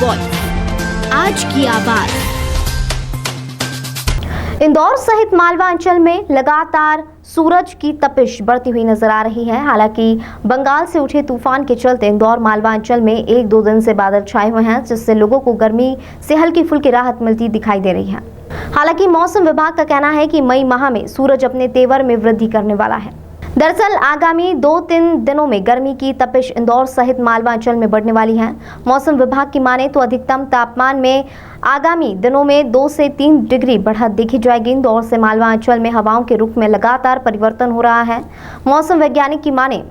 Voice, आज की आवाज। इंदौर सहित मालवा अंचल में लगातार सूरज की तपिश बढ़ती हुई नजर आ रही है। हालांकि बंगाल से उठे तूफान के चलते इंदौर मालवा अंचल में 1-2 दिन से बादल छाए हुए हैं, जिससे लोगों को गर्मी से हल्की फुल्की राहत मिलती दिखाई दे रही है। हालांकि मौसम विभाग का कहना है कि मई माह में सूरज अपने तेवर में वृद्धि करने वाला है। दरअसल आगामी 2-3 दिनों में गर्मी की तपिश इंदौर सहित मालवा अंचल में बढ़ने वाली है। मौसम विभाग की माने तो अधिकतम तापमान में आगामी दिनों में 2 से 3 डिग्री बढ़त देखी जाएगी। इंदौर से मालवा अंचल में हवाओं के रुख में लगातार परिवर्तन हो रहा है। मौसम वैज्ञानिक की माने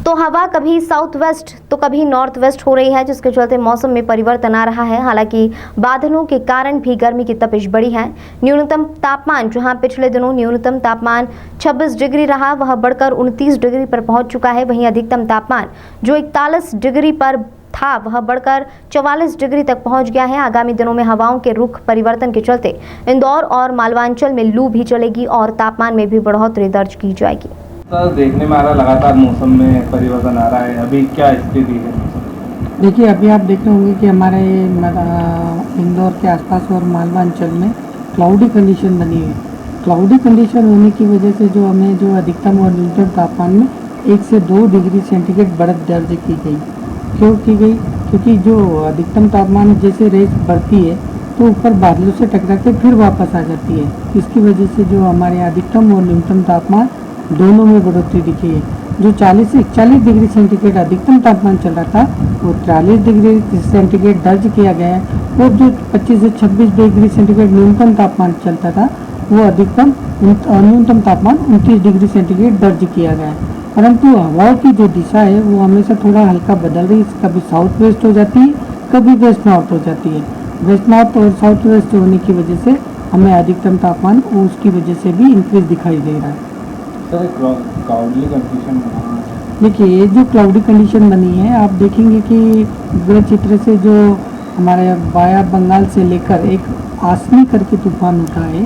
तो हवा कभी साउथ वेस्ट तो कभी नॉर्थ वेस्ट हो रही है, जिसके चलते मौसम में परिवर्तन आ रहा है। हालांकि बादलों के कारण भी गर्मी की तपिश बढ़ी है। न्यूनतम तापमान जहां पिछले दिनों न्यूनतम तापमान 26 डिग्री रहा, वह बढ़कर 29 डिग्री पर पहुंच चुका है। वहीं अधिकतम तापमान जो 41 डिग्री पर था, वह बढ़कर 44 डिग्री तक पहुंच गया है। आगामी दिनों में हवाओं के रुख परिवर्तन के चलते इंदौर और मालवांचल में लू भी चलेगी और तापमान में भी बढ़ोतरी दर्ज की जाएगी। देखने में आ रहा लगातार मौसम में परिवर्तन आ रहा है, अभी क्या स्थिति है? देखिए, अभी आप देख रहे होंगे कि हमारे इंदौर के आसपास और मालवा अंचल में क्लाउडी कंडीशन बनी हुई है। क्लाउडी कंडीशन होने की वजह से जो हमें जो अधिकतम और न्यूनतम तापमान में 1 से 2 डिग्री सेंटीग्रेड बढ़त दर्ज की गई। क्यों की गई? क्योंकि जो अधिकतम तापमान जैसे रेंज बढ़ती है तो ऊपर बादलों से टकरा के फिर वापस आ जाती है। इसकी वजह से जो हमारे अधिकतम और न्यूनतम तापमान दोनों में बढ़ोतरी दिखी है। जो 40 से 41 डिग्री सेंटीग्रेड अधिकतम तापमान चल रहा था, वो 43 डिग्री सेंटीग्रेड दर्ज किया गया है। और जो 25 से 26 डिग्री सेंटीग्रेड न्यूनतम तापमान चलता था, वो अधिकतम न्यूनतम तापमान 29 डिग्री सेंटीग्रेड दर्ज किया गया है। परंतु हवाओं की जो दिशा है वो हमेशा थोड़ा हल्का बदल रही है। कभी साउथ वेस्ट हो जाती है, कभी वेस्ट नॉर्थ हो जाती है। वेस्ट नॉर्थ और साउथ वेस्ट होने की वजह से हमें अधिकतम तापमान उसकी वजह से भी इंक्रीज दिखाई दे रहा है। क्लाउडी कंडीशन देखिए, ये जो क्लाउडी कंडीशन बनी है, आप देखेंगे कि ग्रह चित्र से जो हमारे वाया बंगाल से लेकर एक आसमी करके तूफान उठा है,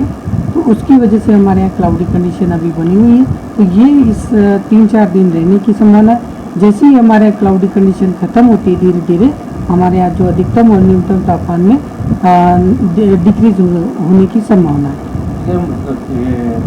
तो उसकी वजह से हमारे यहाँ क्लाउडी कंडीशन अभी बनी हुई है। तो ये इस 3-4 दिन रहने की संभावना है। जैसे ही हमारे यहाँ क्लाउडी कंडीशन खत्म होती है, धीरे धीरे हमारे यहाँ जो अधिकतम और न्यूनतम तापमान में डिक्रीज होने की संभावना है।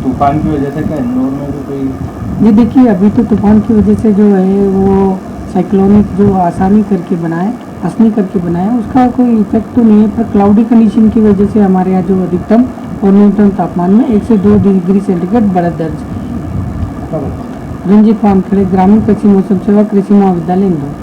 तूफान की वजह से क्या इंदौर में भी कोई? ये देखिए, अभी तो तूफान की वजह से जो है वो साइक्लोनिक जो आसानी करके बनाए, असनी करके बनाए, उसका कोई इफेक्ट तो नहीं है। पर क्लाउडी कंडीशन की वजह से हमारे यहाँ जो अधिकतम और न्यूनतम तापमान में 1 से 2 डिग्री सेंटीग्रेड बढ़त दर्ज की। रंजीत वामखेड़े, ग्रामीण कृषि मौसम सेवा, कृषि महाविद्यालय इंदौर।